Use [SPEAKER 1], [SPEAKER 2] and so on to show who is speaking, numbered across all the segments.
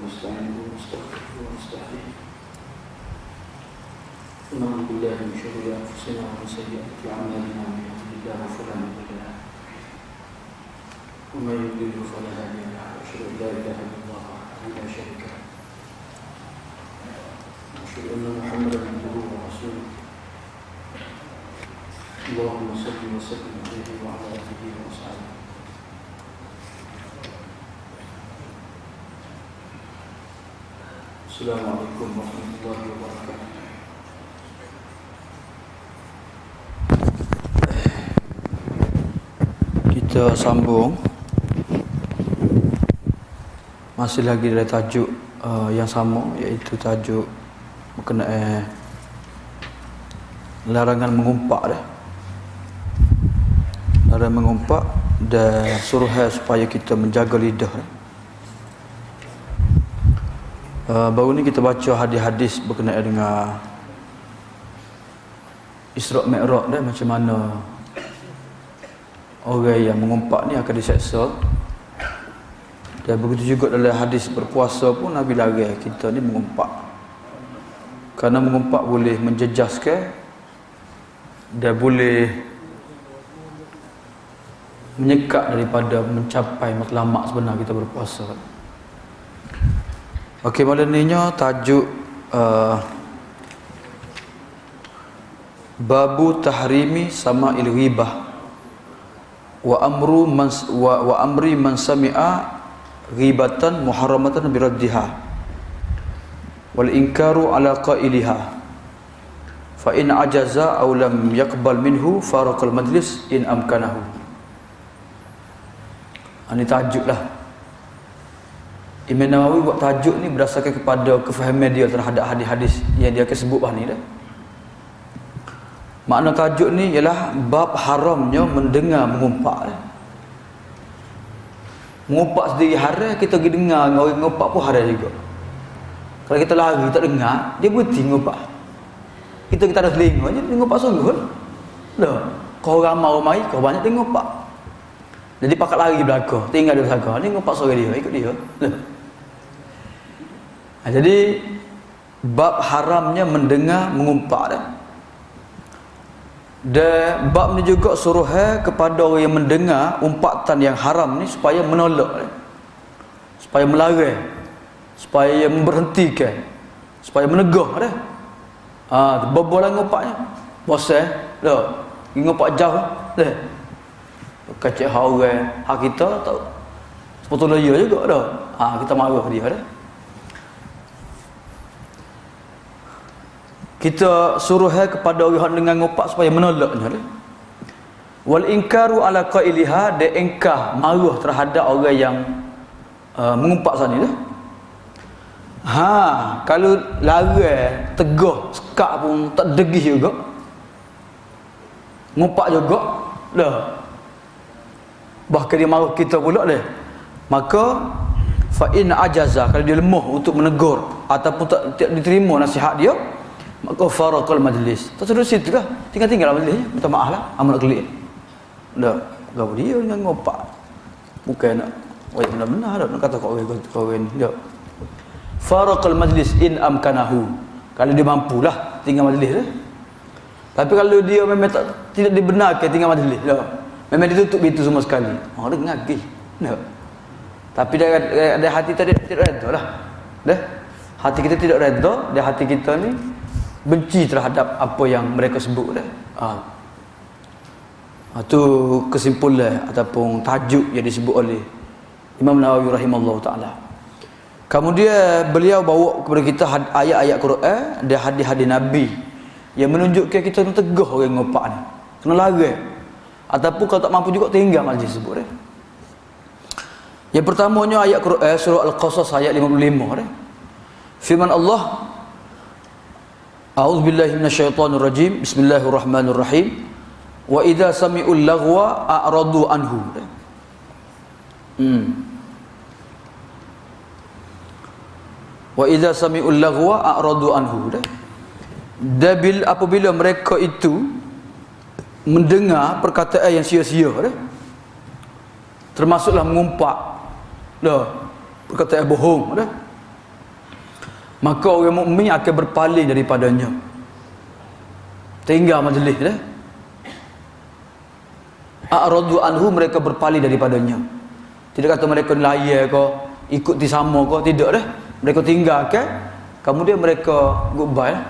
[SPEAKER 1] ونستعينه ونستغفره ونستهديه ونعوذ بالله من شرور أنفسنا ومن سيئات أعمالنا من يهده الله فلا مضل له ومن يضلل فلا هادي له وأشهد أن لا إله إلا الله وحده لا شريك له وأشهد أن محمدا عبده ورسوله اللهم صل وسلم عليه وعلى آله وصحبه. Assalamualaikum warahmatullahi wabarakatuh. Kita sambung masih lagi dari tajuk yang sama, iaitu tajuk berkenaan larangan mengumpak dah. Larangan mengumpak dan suruh supaya kita menjaga lidah dah. Baru ni kita baca hadis-hadis berkenaan dengan Isra' Mi'raj dah, macam mana orang yang mengumpak ni akan diseksa. Dan begitu juga dalam hadis berpuasa pun Nabi larang kita ni mengumpak, kerana mengumpak boleh menjejaskan dan boleh menyekat daripada mencapai matlamat sebenar kita berpuasa. Okey, malam ni tajuk babu tahrimi sama'il ghibah wa amri man sami'a ghibatan muharramatan bi raddiha wal inkaru ala qailiha fa in ajaza aw lam yaqbal minhu faraqal majlis in amkanahu. Ini tajuk lah. Imam Nawawi buat tajuk ni berdasarkan kepada kefahaman dia terhadap hadis-hadis yang dia akan sebut bah ni dah. Makna tajuk ni ialah bab haramnya mendengar mengumpak dah. Mengumpak sendiri haram, kita pergi dengar dengan orang mengumpak pun haram juga. Kalau kita lari tak dengar, dia berhenti mengumpak. Kita ada telinga je, dia mengumpak sungguh dah. Kau ramai-ramai, kau banyak dia mengumpak. Jadi pakat lari belakang, tinggal di belakang, ni mengumpak suara dia, ikut dia dah. Jadi bab haramnya mendengar mengumpak dah. Dan bab ni juga suruh kepada orang yang mendengar umpatan yang haram ni supaya menolak dah. Supaya melarang, supaya memberhentikan, supaya menegah dah. Berbola ngumpaknya bosan dah, ngumpak jauh dah. Kacik orang hak kita tak sepatutnya dia juga dah. Kita marah dia dah. Kita suruh kepada orang dengan ngumpak supaya menolaknya dah. Wal inkaru ala qailiha, de engkah marah terhadap orang yang mengumpak sana dah. Kalau larang tegah sekak pun tak degih juga, ngumpak juga dah, bahkan dia marah kita pula dah. Maka fa in ajaza, kalau dia lemah untuk menegur ataupun tak diterima nasihat dia, maka faraqal majlis, terus situ lah, tinggal majlis, minta maaf lah, amal kelik dah. Gapo dia dengan ngumpak, bukan nak benar-benar dah nak kata kau orang ni dah. Faraqal majlis in amkanahu, kalau dia mampulah tinggal majlis dah. Tapi kalau dia memang tidak dibenarkan tinggal majlis dah, memang ditutup itu semua sekali, dia ngagih dah. Tapi ada hati tidak redha lah dah. Hati kita tidak redha, dan hati kita ni benci terhadap apa yang mereka sebut dah. Itu kesimpulan ataupun tajuk yang disebut oleh Imam Nawawi rahimahullah ta'ala. Kemudian beliau bawa kepada kita ayat-ayat Quran dan hadis-hadis Nabi yang menunjukkan kita kena tegah orang ngumpak ni, kena larang, ataupun kalau tak mampu juga tinggal majlis sebut dah. Yang pertamanya ayat Quran surah Al-Qasas ayat 55 dah. Firman Allah, a'udzubillahi minasyaitonirrajim, bismillahirrahmanirrahim, wa idza sami'ul laghwa a'radu anhu. Wa idza sami'ul laghwa a'radu anhu. Dan apabila mereka itu mendengar perkataan yang sia-sia dah, termasuklah mengumpak dah, perkataan bohong dah, maka orang mukmin akan berpaling daripadanya, tinggal majlis dah. A'radu anhu, mereka berpaling daripadanya. Tidak kata mereka layar ke, ikuti sama ke, tidak dah. Mereka tinggalkan, kemudian mereka goodbye lah.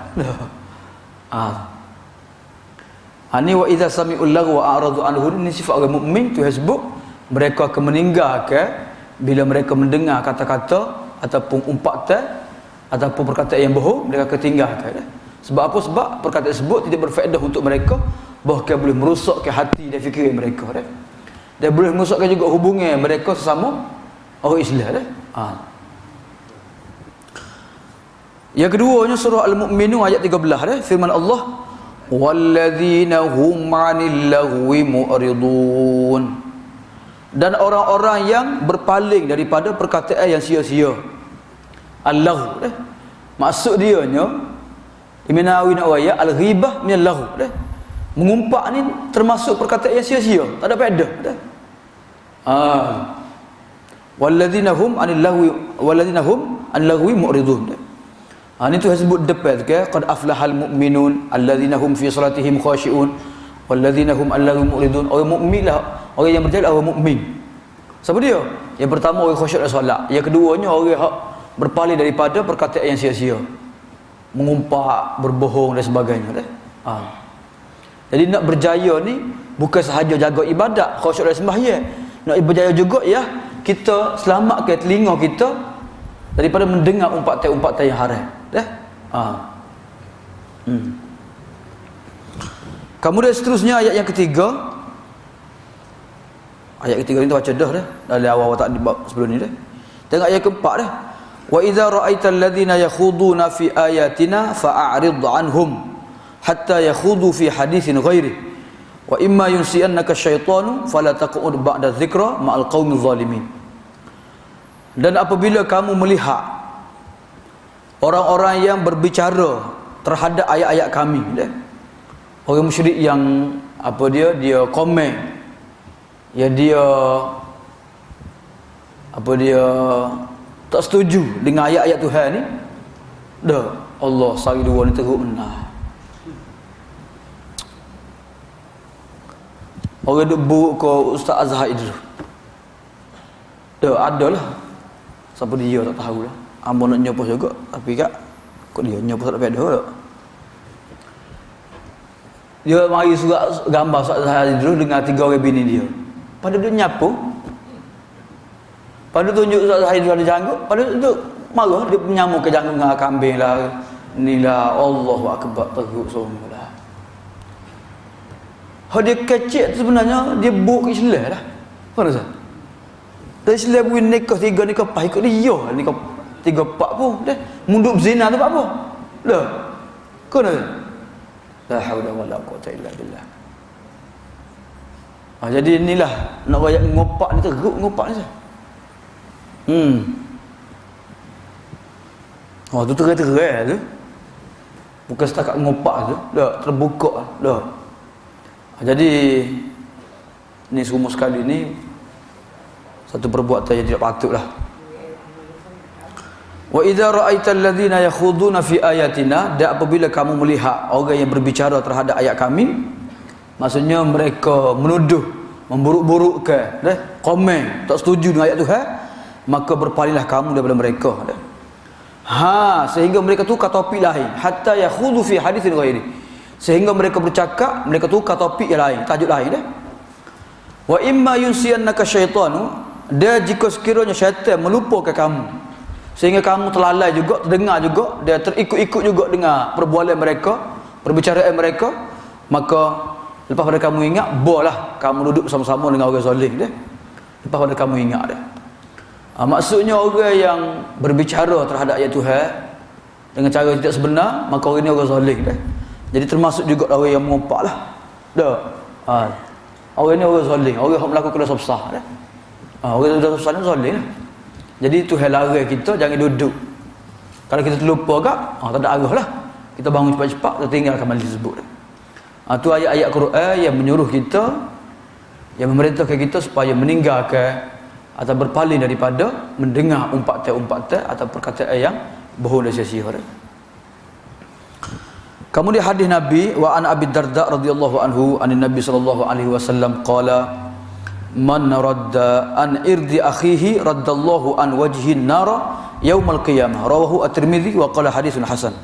[SPEAKER 1] Ni wa idza sami'ul lagwa wa a'radu anhu, ni sifat orang mukmin tu sebut mereka akan meninggalkan bila mereka mendengar kata-kata ataupun umpatan ataupun perkataan yang bohong, mereka akan tinggalkan. Sebab apa? Sebab perkataan tersebut tidak berfaedah untuk mereka, bahkan boleh merosakkan hati dan fikiran mereka dah. Dan boleh merosakkan juga hubungan mereka sesama orang Islam dah. Yang keduanya surah Al-Mu'minun ayat 13 dah, firman Allah, walladzina hum 'anil lagwi mu'ridun, dan orang-orang yang berpaling daripada perkataan yang sia-sia. Al-laghu dah, maksud dia nya Ibn Nawawi nak ayat al-ghibah min al-laghu dah, mengumpat ni termasuk perkataan yang sia-sia, tak ada faedah dah. Walladzina hum 'anil lagwi mu'ridun. Ini tu sebut depan ke, qad aflahal mu'minun alladzina hum fi salatihim khashi'un walladzina hum 'anil lagwi mu'ridun. Orang mukmin lah, orang yang berjalan orang mukmin. Siapa dia? Yang pertama orang khusyuk dalam solat, yang keduanya orang hak berpaling daripada perkataan yang sia-sia, mengumpat, berbohong dan sebagainya dah. Jadi nak berjaya ni bukan sahaja jaga ibadat, khusyuk dalam sembahyang, nak berjaya juga ya kita selamatkan telinga kita daripada mendengar umpatan-umpatan yang haram dah. Kemudian seterusnya ayat yang ketiga. Ayat ketiga ni tu baca dah dari awal tak di bab sebelum ni dah. Tengok ayat keempat dah. Wa idza ra'aital ladzina yakhuduna fi ayatina fa'arid 'anhum hatta yakhudu fi haditsin ghairi wa imma yunsiyannaka syaitanu fala taq'ud ba'da dzikra ma'al qaumil zalimin. Dan apabila kamu melihat orang-orang yang berbicara terhadap ayat-ayat kami dah, orang musyrik yang dia komen, ya dia tak setuju dengan ayat-ayat Tuhan ni dah, Allah sari dua ni teruk benar. Orang duk buruk ke Ustaz Azhar itu dah adalah. Siapa dia tak tahu lah. Ambo nak nyopos juga, tapi kak kok dia nyopos tak ada. Dia mari surat gambar Ustaz Azhar dulu dengan 3 orang bini dia. Pada dia nyapu, pada tunjuk Ustaz Azhar dulu ada janggut, pada tu marah dia menyamuk ke janggut dengan kambing lah, inilah Allahu akbar, teruk semua lah. Dia kecil tu sebenarnya dia buruk Islam lah. Mana sah? Dari Islam pun nikah 3 nikah 4 ikut dia, nikah 3 4 pun dah mundur zina tu apa? Dah. Kena. La haula wala quwata illa billah. Jadi inilah nak rakyat ngopak ni teruk ngopak ni sah. Tu terang-terang tu. Bukan setakat ngopak tu, dah terbuka dah. Jadi ni semua sekali ni satu perbuatan yang tidak patutlah. Wa idza ra'aital ladzina yakhuduna fi ayatina, dan apabila kamu melihat orang yang berbicara terhadap ayat kami, maksudnya mereka menuduh, memburuk-burukkan, komen, tak setuju dengan ayat Tuhan, maka berpalinglah kamu daripada mereka. Sehingga mereka tukar topik lain, hatta yakhudu fi haditsin ghairi, sehingga mereka bercakap, mereka tukar topik yang lain, tajuk lain dah. Wa imma yunsiyannaka syaitanu, dia jika sekiranya syaitan melupakan kamu sehingga kamu terlalai juga, terdengar juga, dia terikut-ikut juga dengan perbualan mereka, perbicaraan mereka, maka lepas pada kamu ingat, bolehlah kamu duduk bersama-sama dengan orang zalim dia. Lepas pada kamu ingat dia. Maksudnya orang yang berbicara terhadap ayat Tuhan dengan cara tidak sebenar, maka orang ni orang zalim dia. Jadi termasuk juga orang yang mengumpat lah. Dah. Orang ni orang zalim, orang yang melakukan dosa besar dah. Orang yang dosa besar ni zalim lah. Jadi Tuhan larang kita jangan duduk. Kalau kita terlupa kak, tak ada arah lah. Kita bangun cepat-cepat, kita tinggalkan majlis tersebut. Tu ayat-ayat Quran yang menyuruh kita, yang memerintahkan kita supaya meninggalkan atau berpaling daripada mendengar umpatan-umpatan atau perkataan yang bohong dah sia-sia dah. Kemudian hadis Nabi wa an Abi Darda radhiyallahu anhu anin Nabi sallallahu alaihi wasallam qala man radda an irdi akhihi raddallahu an wajhi an-nar yaumal qiyamah rawahu at-Tirmidzi wa qala haditsun hasan.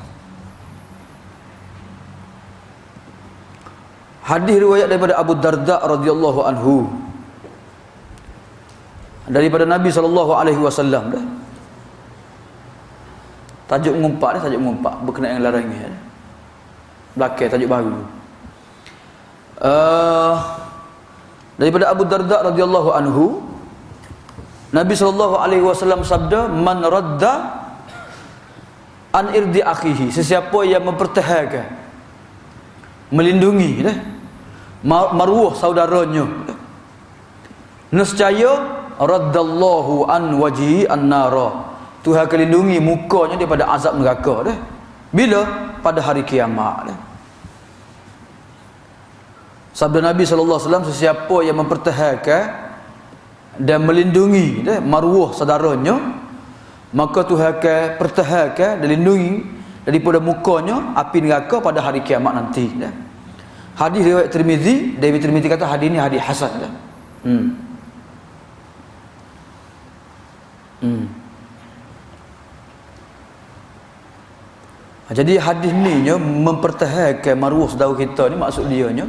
[SPEAKER 1] Hadis riwayat daripada Abu Darda radhiyallahu anhu daripada Nabi sallallahu alaihi wasallam dah. Tajuk mengumpat dia, tajuk mengumpat berkenaan dengan larangan. Belakang tajuk baru. Daripada Abu Darda radhiyallahu anhu, Nabi sallallahu alaihi wasallam sabda, "Man radda an irdi akhihi." Sesiapa yang mempertahankan, melindungi maruah saudaranya, nescaya raddallahu an wajhi an-nara. Tuhan akan lindungi mukanya daripada azab neraka dah. Bila? Pada hari kiamat dah. Sabda Nabi sallallahu alaihi wasallam, sesiapa yang mempertahankan dan melindungi maruah saudaranya, maka Tuhan akan pertahankan dan lindungi daripada mukanya api neraka pada hari kiamat nanti dah. Hadis riwayat Tirmizi, David Tirmizi kata hadis ni hadis hasan dah. Jadi hadis ni mempertahankan maruah saudara kita ni, maksud dia nya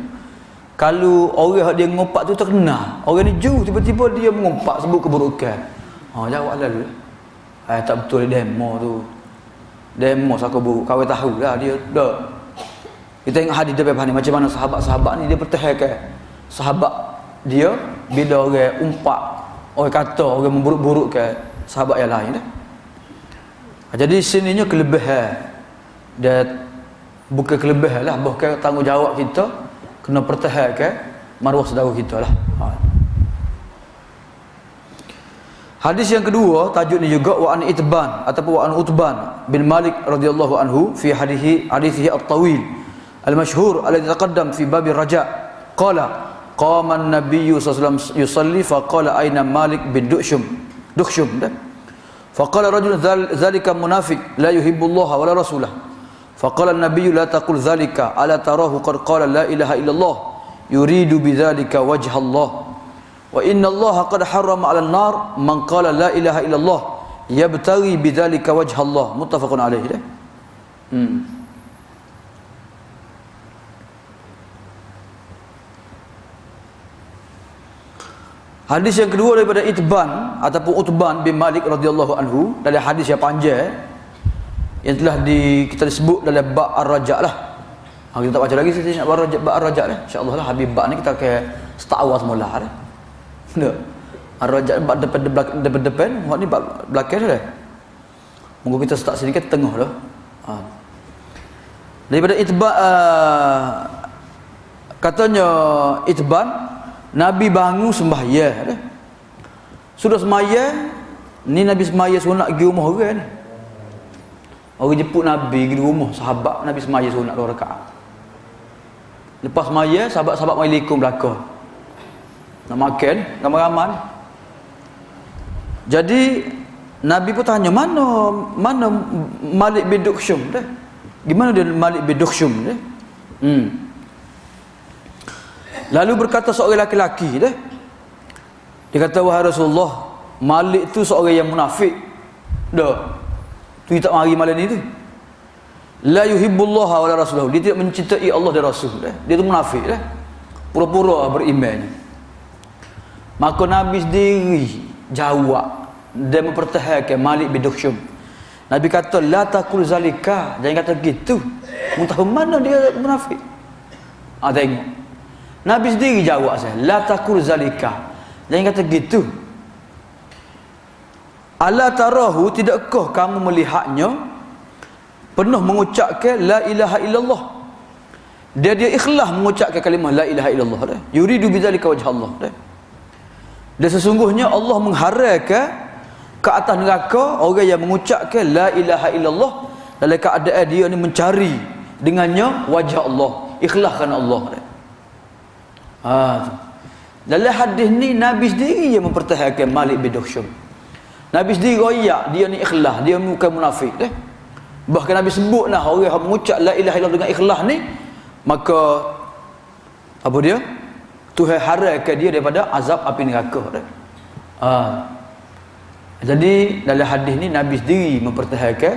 [SPEAKER 1] kalau orang dia ngumpat tu terkenal, orang ni ju tiba-tiba dia mengumpat sebut keburukan. Jawab lalu. Tak betul demo tu. Demo saka buruk. Kau tahu dah dia dah. Kita tengok hadis depan ni macam mana sahabat-sahabat ni dia pertahankan sahabat dia bila orang umpat, orang kata, orang memburuk-burukkan sahabat yang lain dah. Jadi sininya kelebihan dan bukan kelebihan lah, bahkan tanggungjawab kita kena pertahankan maruah saudara kita lah. Hadis yang kedua tajuk ni juga wa an Itban ataupun wa an Utban bin Malik radhiyallahu anhu fi hadithihi at-tawil al-mashhur alladhi taqaddam fi bab ar-raja qala qama an-nabiy sallallahu alaihi wasallam yusalli fa qala aina Malik bin Dukhshum fa qala rajul dhalika munafiq la yuhibbu Allah wa la rasulah. فقال النبي لا تقل ذلك ألا تراه قد قال لا إله إلا الله يريد بذلك وجه الله وإن الله قد حرم على النار من قال لا إله إلا الله يبتغي بذلك وجه الله متفق عليه. Hadis yang kedua daripada Itban ataupun Utban bin Malik radhiyallahu anhu, dari hadis yang panjang yang telah kita disebut dalam bab ar-raja lah. Kita tak baca lagi, saya nak bab ar-raja lah. InsyaAllah lah habis bab ni kita akan start awal semula dah. Ar-raja bab depan, buat ni bab belakang dah. Moga kita start sini ke tengah dah. Daripada Itban katanya Itban, Nabi bangun sembahyang dah. Sudah sembahyang ni, Nabi sembahyang sunat pergi rumah orang ni. Orang jemput Nabi pergi rumah sahabat Nabi semaya sunat 2 rakaat. Lepas semaya, sahabat-sahabat Waalaikum belakang. Nak makan ramai-ramai. Jadi Nabi pun tanya, mana Malik bin Dukhshum dah? Gimana dia Malik bin Dukhshum dah? Lalu berkata seorang lelaki dah. Dia kata, wahai Rasulullah, Malik tu seorang yang munafik. Dah. Tu tak mari malam ni tu. La yuhibbullah wa la rasulahu. Dia tidak mencintai Allah dan Rasul dah. Dia tu munafik dah. Pura-pura beriman. Maka Nabi sendiri jawab dan mempertahankan Malik bin Dukhshum. Nabi kata, la taqul zalika. Jangan kata gitu. Tahu mana dia munafik? Tengok. Nabi sendiri jawab saya, la taqul zalika. Jangan kata gitu. Ala tarahu, tidakkah kamu melihatnya penuh mengucapkan la ilaha illallah? Dia ikhlas mengucapkan kalimah la ilaha illallah dah. Yuridu bidzalika wajh Allah dah. Dan sesungguhnya Allah mengharamkan ke atas neraka orang yang mengucapkan la ilaha illallah dalam keadaan dia ni mencari dengannya wajah Allah, ikhlaskan Allah dah. Dalam hadis ni Nabi sendiri yang mempertahankan Malik bin Dukhshum. Nabi sendiri royak dia ni ikhlas, dia bukan munafik dah. Bahkan Nabi sebut lah orang yang mengucap la ilaha illallah dengan ikhlas ni, maka apa dia? Tuhan haramkan dia daripada azab api neraka dah. Jadi dalam hadis ni Nabi sendiri mempertahankan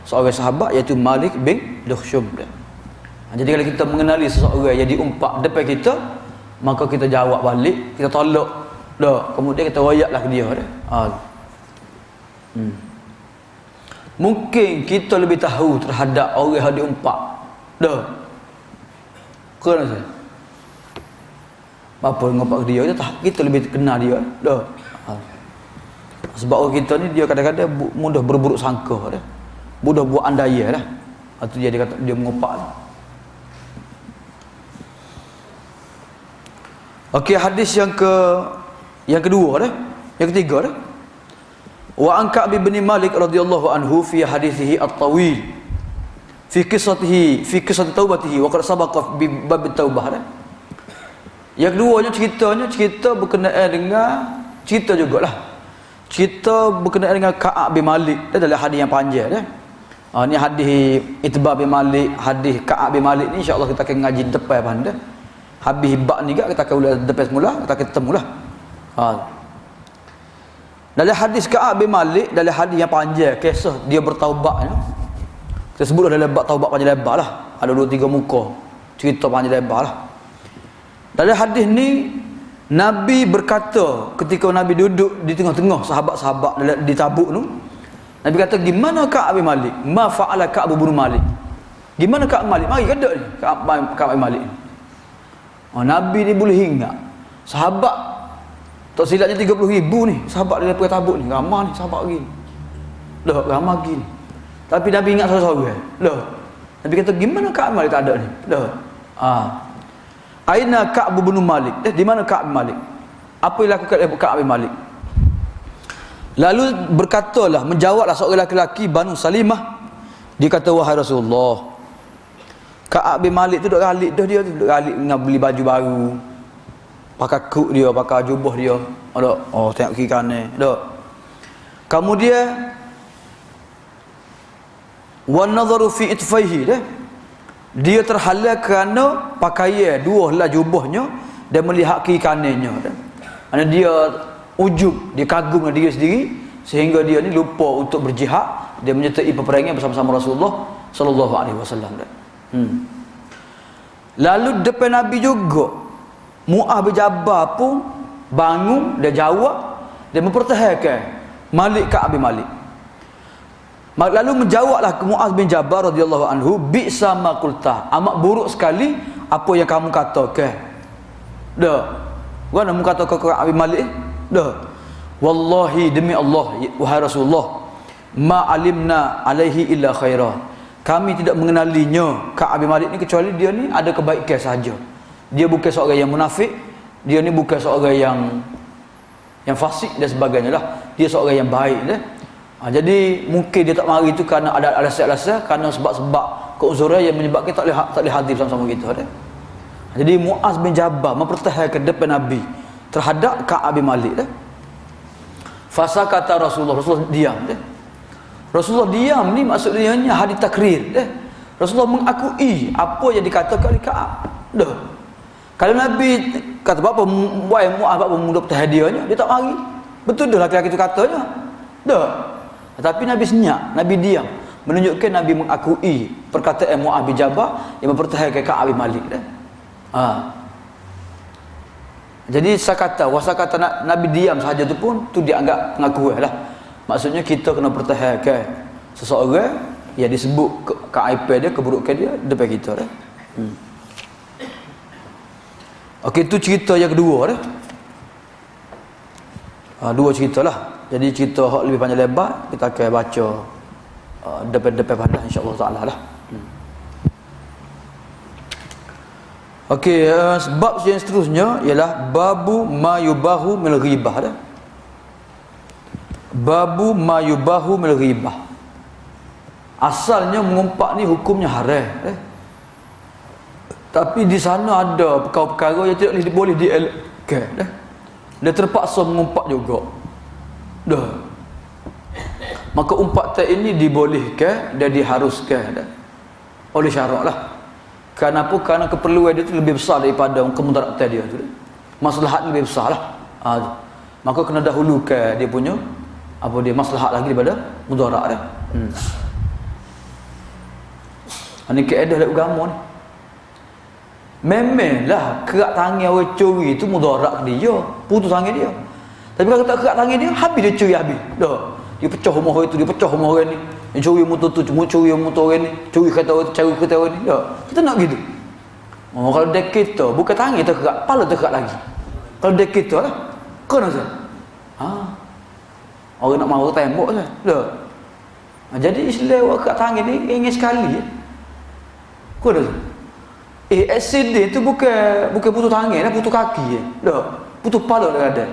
[SPEAKER 1] seorang sahabat iaitu Malik bin Dukhshum dah. Jadi kalau kita mengenali seseorang yang diumpat depan kita, maka kita jawab balik, kita tolak dah, kemudian kita royaklah ke dia dah. Mungkin kita lebih tahu terhadap orang yang diumpat dah. Kena saya apa ngumpat ke dia, kita lebih kenal dia dah. Sebab orang kita ni dia kadang-kadang mudah berburuk sangka dah, mudah buat andaya dah. Itu dia kata dia mengumpat. Okey, hadis yang kedua dah, yang ketiga dah. Wa an Ka'b bin Malik radhiyallahu anhu fi hadithihi at-tawil fi qissatihi fi qissati taubatihi wa qad sabaqa bi bab taubah dah. Yang keduanya cerita berkenaan dengan cerita jugalah. Cerita berkenaan dengan Ka'ab bin Malik. Dia adalah hadis yang panjang dah. Ni hadis Itbah bin Malik, hadis Ka'ab bin Malik ni insya-Allah kita akan ngaji depan pada. Habis bab ni kita akan ulang depan semula, kita akan temulah. Dalam hadis Ka'ab bin Malik, dalam hadis yang panjang kisah dia bertaubat ya. Kita sebut dalam bab taubat panjang lebar lah. Ada 2-3 muka cerita panjang lebar lah. Dalam hadis ni Nabi berkata ketika Nabi duduk di tengah-tengah sahabat-sahabat di Tabuk tu, Nabi kata, gimana Ka'ab bin Malik? Ma fa'ala Ka'ab bin Malik? Gimana Ka'ab bin Malik? Mari kada ni Ka'ab bin Malik ni. Nabi ni boleh ingat sahabat tak silapnya 30,000 ni sahabat di depan Tabuk ni, ramai ni sahabat lagi ni. Dah ramai lagi ni. Tapi Nabi ingat seorang-seorang. Dah. Nabi kata, gimana Ka'ab bin Malik tak ada ni? Dah. Aina Ka'ab bin Malik? Di mana Ka'ab bin Malik? Apa yang dilakukan oleh Ka'ab bin Malik? Lalu berkatalah, menjawablah seorang lelaki Banu Salimah. Dia kata, wahai Rasulullah, Ka'ab bin Malik tu duk galik dah, dia duk galik dengan beli baju baru, pakai kuk dia, pakai jubah dia. Tengok kiri kanan dak. Kemudian wan nadharu fi itfaihi dah. Dia terhalang kerana pakaian dua helai jubahnya dan melihat kiri kanannya dah. Kerana dia ujub, dia kagum dengan diri sendiri sehingga dia ni lupa untuk berjihad, dia menyertai peperangan bersama-sama Rasulullah sallallahu alaihi wasallam dah. Lalu depan Nabi juga Mu'adh bin Jabal pun bangun, dia jawab, dia mempertahankan Malik Ka'ab bin Malik. Lalu menjawablah Mu'adh bin Jabal radhiyallahu anhu, bi'sa ma qulta, amat buruk sekali apa yang kamu katakan. Dah. Gimana kamu katakan Ka'ab bin Malik? Dah. Wallahi demi Allah wahai Rasulullah, ma alimna alaihi illa khaira. Kami tidak mengenalinya Ka'ab bin Malik ni kecuali dia ni ada kebaikan saja. Dia bukan seorang yang munafik, dia ni bukan seorang yang fasik dan sebagainya lah. Dia seorang yang baik dah. Jadi mungkin dia tak mari itu kerana ada alasan-alasan, kerana sebab-sebab keuzuran yang menyebabkan tak boleh hadir sama-sama kita dah. Jadi Mu'adh bin Jabal mempertahankan depan Nabi terhadap Ka'ab bin Malik dah. Fasa kata Rasulullah diam dah. Rasulullah diam ni maksudnya hadis takrir dah. Rasulullah mengakui apa yang dikatakan oleh Ka'ab dah. Kalau Nabi kata apa buai Mu'adh apa mudah perhadiannya, dia tak mari. Betul dah laki-laki itu katanya. Dah. Tapi Nabi senyap, Nabi diam, menunjukkan Nabi mengakui perkataan Mu'adh bin Jabal yang mempertahankan Ka'ab bin Malik dah. Jadi sakata Nabi diam sahaja tu pun tu dianggap pengakuan lah. Maksudnya kita kena pertahankan seseorang yang disebut keaiban dia, keburukan dia depan kita dah. Okey, itu cerita yang kedua dah. Dua cerita lah. Jadi cerita hak lebih panjang lebar kita akan baca depan-depan pada insya-Allah taala lah. Okey, bab yang seterusnya ialah babu ma yubahu mil ghibah dah. Babu ma yubahu mil ghibah. Asalnya mengumpat ni hukumnya haram Tapi di sana ada perkara-perkara yang tidak boleh dielakkan dah. Dia terpaksa mengumpat juga. Dah. maka umpat teh ini dibolehkan dan diharuskan oleh syarak lah. Kenapa? Kerana keperluan dia tu lebih besar daripada kemudaratan dia tu. Maslahat lebih besar lah. Maka kena dahulukan dia punya maslahat lagi daripada mudarat dia. Ini kaedah dalam agama ni. Memanglah kerak tangan orang curi tu mudarat ke dia, putus tangan dia. Tapi kalau tak kerak tangan dia, habis dia curi habis. Dah. Dia pecah rumah orang tu, dia pecah rumah orang ni. Dia curi motor tu, curi motor orang ni, curi kereta orang tu, cari kereta orang ni. Dah. Kita nak gitu. Oh, kalau dek kita, bukan tangan kita kerak, kepala terkerak lagi. Kalau dek kita lah. Kena sah. Orang nak marah tembok sah. Dah. Jadi Islam orang kerak tangan ni ingin sekali. Kena sah. Accident tu bukan putus tangan lah, putus kaki. Dah. Putus kepala dah ada.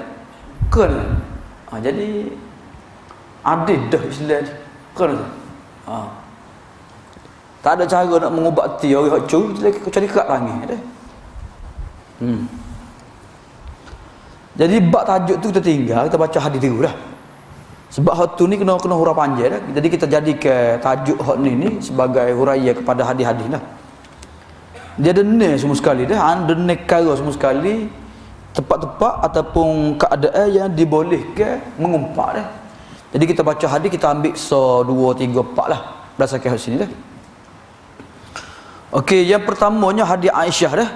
[SPEAKER 1] Kena. Jadi adil dah Islam ni. Kena tu. Tak ada cara nak mengubati orang hak curi kecuali kerak tangan dah. Jadi bab tajuk tu kita tinggal, kita baca hadis dulu dah. Sebab hak tu ni kena huruf panjang dah. Jadi kita jadikan tajuk hak ni sebagai huraian kepada hadis-hadis dah. Dia ada ni semua sekali dah, ada ni perkara semua sekali, tempat-tempat ataupun keadaan yang dibolehkan mengumpat dah. Jadi kita baca hadis, kita ambil 1, 2, 3, 4 lah berdasarkan hadis sini dah. Okey, yang pertamanya hadis Aisyah dah.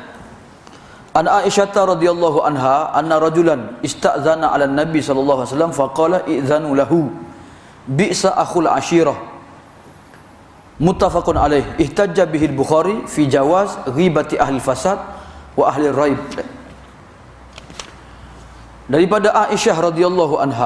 [SPEAKER 1] An Aisyah radhiyallahu anha anna rajulan ista'zana 'ala Nabi sallallahu alaihi wasallam faqala i'zanu lahu bi'sa akhul ashirah. Muttafaqun alaih. Ihtajja bihi al-Bukhari fi jawaz ghibati ahli fasad wa ahli raib. Daripada Aisyah radhiyallahu anha